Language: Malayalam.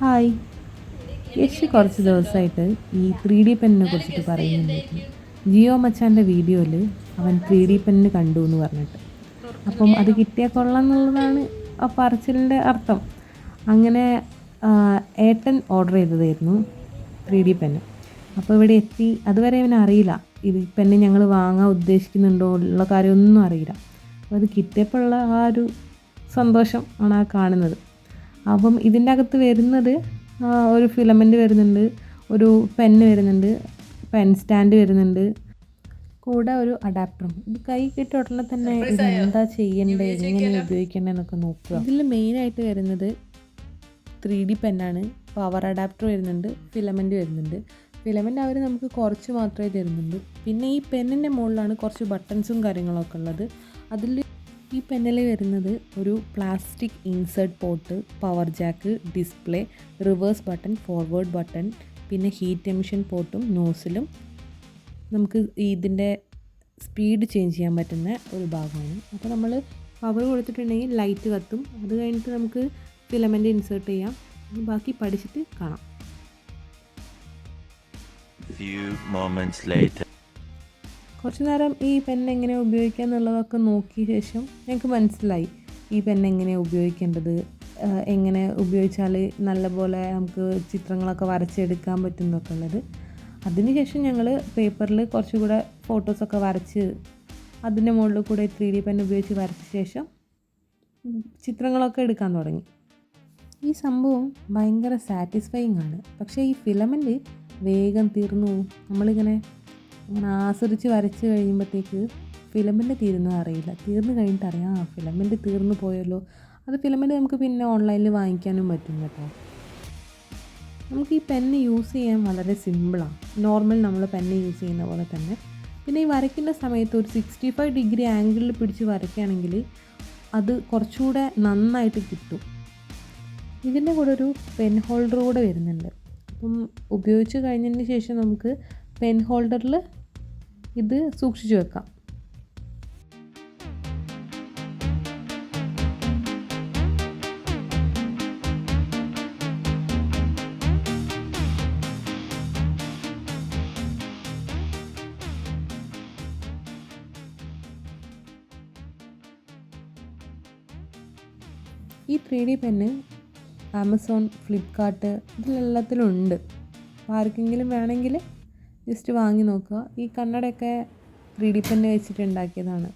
ഹായ്. യശ് കുറച്ച് ദിവസമായിട്ട് ഈ 3D പെന്നിനെ കുറിച്ചിട്ട് പറയുന്നുണ്ടായിരുന്നു. ജിയോ മച്ചാൻ്റെ വീഡിയോയിൽ അവൻ 3D പെന്ന് കണ്ടു എന്ന് പറഞ്ഞിട്ട്. അപ്പം അത് കിട്ടിയാൽ കൊള്ളാം എന്നുള്ളതാണ് ആ പറച്ചിലിൻ്റെ അർത്ഥം. അങ്ങനെ ഏട്ടൻ ഓർഡർ ചെയ്തതായിരുന്നു 3D പെന്ന്. അപ്പോൾ ഇവിടെ എത്തി. അതുവരെ അവന് അറിയില്ല ഇത് പെന്ന് ഞങ്ങൾ വാങ്ങാൻ ഉദ്ദേശിക്കുന്നുണ്ടോ ഉള്ള കാര്യമൊന്നും അറിയില്ല. അപ്പോൾ അത് കിട്ടിയപ്പോഴുള്ള ആ ഒരു സന്തോഷം ആണ് ആ കാണുന്നത്. അപ്പം ഇതിൻ്റെ അകത്ത് വരുന്നത് ഒരു ഫിലമെൻ്റ് വരുന്നുണ്ട്, ഒരു പെന്ന് വരുന്നുണ്ട്, പെൻ സ്റ്റാൻഡ് വരുന്നുണ്ട്, കൂടെ ഒരു അഡാപ്റ്ററും. ഇത് കൈ കിട്ടിയ ഉടനെ തന്നെ ഇത് എന്താ ചെയ്യേണ്ടത്, എങ്ങനെ ഉപയോഗിക്കേണ്ടതെന്നൊക്കെ നോക്കുക. ഇതിൽ മെയിനായിട്ട് വരുന്നത് 3D പെന്നാണ്. പവർ അഡാപ്റ്റർ വരുന്നുണ്ട്, ഫിലമെൻ്റ് വരുന്നുണ്ട്. ഫിലമെൻ്റ് അവർ നമുക്ക് കുറച്ച് മാത്രമേ തരുന്നുണ്ട്. പിന്നെ ഈ പെന്നിൻ്റെ മുകളിലാണ് കുറച്ച് ബട്ടൺസും കാര്യങ്ങളൊക്കെ ഉള്ളത്. അതിൽ ഈ പെന്നിൽ വരുന്നത് ഒരു plastic insert port, power Jack, display, reverse button, forward button, പിന്നെ ഹീറ്റ് എമിഷൻ പോർട്ടും നോസിലും നമുക്ക് ഇതിൻ്റെ സ്പീഡ് ചേഞ്ച് ചെയ്യാൻ പറ്റുന്ന ഒരു ഭാഗമാണ്. അപ്പോൾ നമ്മൾ പവർ കൊടുത്തിട്ടുണ്ടെങ്കിൽ ലൈറ്റ് കത്തും. അത് കഴിഞ്ഞിട്ട് നമുക്ക് ഫിലമെൻ്റ് ഇൻസേർട്ട് ചെയ്യാം. ബാക്കി പഠിച്ചിട്ട് കാണാം. കുറച്ച് നേരം ഈ പെൻ എങ്ങനെ ഉപയോഗിക്കുക എന്നുള്ളതൊക്കെ നോക്കിയ ശേഷം ഞങ്ങൾക്ക് മനസ്സിലായി ഈ പെൻ എങ്ങനെ ഉപയോഗിക്കേണ്ടത്, എങ്ങനെ ഉപയോഗിച്ചാൽ നല്ലപോലെ നമുക്ക് ചിത്രങ്ങളൊക്കെ വരച്ചെടുക്കാൻ പറ്റും എന്നൊക്കെ ഉള്ളത്. അതിനുശേഷം ഞങ്ങൾ പേപ്പറിൽ കുറച്ചുകൂടെ ഫോട്ടോസൊക്കെ വരച്ച് അതിൻ്റെ മുകളിൽ കൂടെ 3D പെൻ ഉപയോഗിച്ച് വരച്ച ശേഷം ചിത്രങ്ങളൊക്കെ എടുക്കാൻ തുടങ്ങി. ഈ സംഭവം ഭയങ്കര സാറ്റിസ്ഫൈയിങ് ആണ്. പക്ഷേ ഈ ഫിലമെൻ്റ് വേഗം തീർന്നു പോകും. നമ്മളിങ്ങനെ ആസ്വദിച്ച് വരച്ച് കഴിയുമ്പോഴത്തേക്ക് ഫിലമെൻ്റ് തീരുന്നത് അറിയില്ല. തീർന്നു കഴിഞ്ഞിട്ട് അറിയാം ഫിലമെൻ്റ് തീർന്നു പോയല്ലോ. അത് ഫിലമെൻ്റ് നമുക്ക് പിന്നെ ഓൺലൈനിൽ വാങ്ങിക്കാനും പറ്റും കേട്ടോ. നമുക്ക് ഈ പെന്ന് യൂസ് ചെയ്യാൻ വളരെ സിമ്പിളാണ്. നോർമൽ നമ്മൾ പെന്ന് യൂസ് ചെയ്യുന്ന പോലെ തന്നെ. പിന്നെ ഈ വരയ്ക്കുന്ന സമയത്ത് ഒരു 65 ഡിഗ്രി ആംഗിളിൽ പിടിച്ച് വരയ്ക്കുകയാണെങ്കിൽ അത് കുറച്ചുകൂടെ നന്നായിട്ട് കിട്ടും. ഇതിൻ്റെ കൂടെ ഒരു പെൻ ഹോൾഡർ കൂടെ വരുന്നുണ്ട്. അപ്പം ഉപയോഗിച്ച് കഴിഞ്ഞതിന് ശേഷം നമുക്ക് പെൻ ഹോൾഡറിൽ ഇത് സൂക്ഷിച്ച് വെക്കാം. ഈ 3D പെന്ന് ആമസോൺ, ഫ്ലിപ്കാർട്ട് ഇതിലെല്ലാത്തിലും ഉണ്ട്. അപ്പോൾ ആർക്കെങ്കിലും വേണമെങ്കിൽ ജസ്റ്റ് വാങ്ങി നോക്കുക. ഈ കണ്ണടയൊക്കെ 3D പെന്ന് വെച്ചിട്ട് ഉണ്ടാക്കിയതാണ്.